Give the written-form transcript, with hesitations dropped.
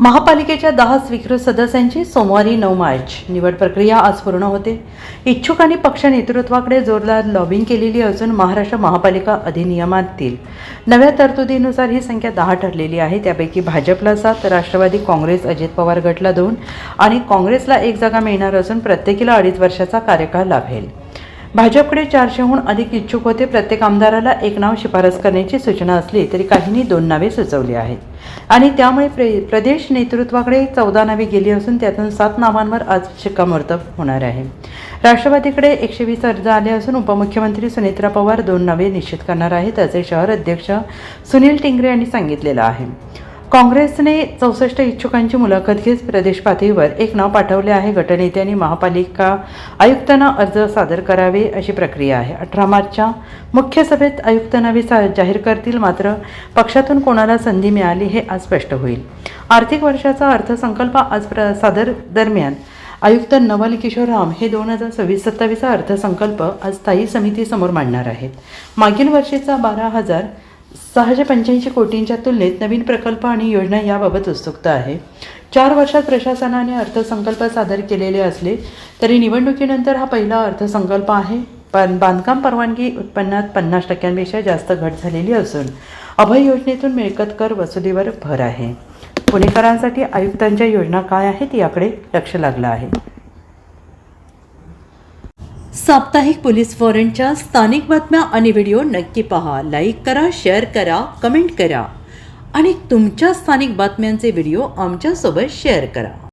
महापालिकेच्या 10 स्वीकृत सदस्यांची सोमवारी 9 मार्च निवड प्रक्रिया आज पूर्ण होते। इच्छुकांनी पक्ष नेतृत्वाकडे जोरदार लॉबिंग केलेली असून महाराष्ट्र महापालिका अधिनियमातील नव्या तरतुदीनुसार ही संख्या 10 ठरलेली आहे। त्यापैकी भाजपला 7, राष्ट्रवादी काँग्रेस अजित पवार गटला 2 आणि काँग्रेसला 1 जागा मिळणार असून प्रत्येकीला 2.5 वर्षाचा कार्यकाळ लाभेल। भाजपकडे 400हून अधिक इच्छुक होते। प्रत्येक आमदाराला एक नाव शिफारस करण्याची सूचना असली तरी काहींनी 2 नावे सुचवली आहेत आणि त्यामुळे प्रदेश नेतृत्वाकडे 14 नावे गेली असून त्यातून 7 नावांवर आज शिक्कामोर्तब होणार आहे। राष्ट्रवादीकडे 120 अर्ज आले असून उपमुख्यमंत्री सुनेत्रा पवार 2 नावे निश्चित करणार आहेत असे शहर अध्यक्ष सुनील टिंगरे यांनी सांगितलेलं आहे। काँग्रेसने 64 इच्छुकांची मुलाखत घेत प्रदेश पातळीवर एक नाव पाठवले आहे। गटनेत्यांनी महापालिका आयुक्तांना अर्ज सादर करावे अशी प्रक्रिया आहे। 18 मार्चच्या मुख्य सभेत आयुक्त नावे जाहीर करतील, मात्र पक्षातून कोणाला संधी मिळाली हे आज स्पष्ट होईल। आर्थिक वर्षाचा अर्थसंकल्प आज सादर दरम्यान आयुक्त नवल किशोर राम हे 2026-27 अर्थसंकल्प आज स्थायी समितीसमोर मांडणार आहेत। मागील वर्षीचा 12,685 कोटींच्या तुलनेत नवीन प्रकल्प आणि योजना याबाबत उत्सुकता आहे। 4 वर्षात प्रशासनाने अर्थसंकल्प सादर केलेले असले तरी निवडणुकीनंतर हा पहिला अर्थसंकल्प आहे। पण बांधकाम परवानगी उत्पन्नात 50% जास्त घट झालेली असून अभय योजनेतून मिळकत कर वसुलीवर भर आहे। पुणेकरांसाठी आयुक्तांच्या योजना काय आहेत याकडे लक्ष लागलं आहे। साप्ताहिक पोलीस वॉरंटच्या स्थानिक बातम्या आणि व्हिडिओ नक्की पहा, लाईक करा, शेअर करा, कमेंट करा आणि तुमच्या स्थानिक बातम्यांचे व्हिडिओ आमच्यासोबत शेअर करा।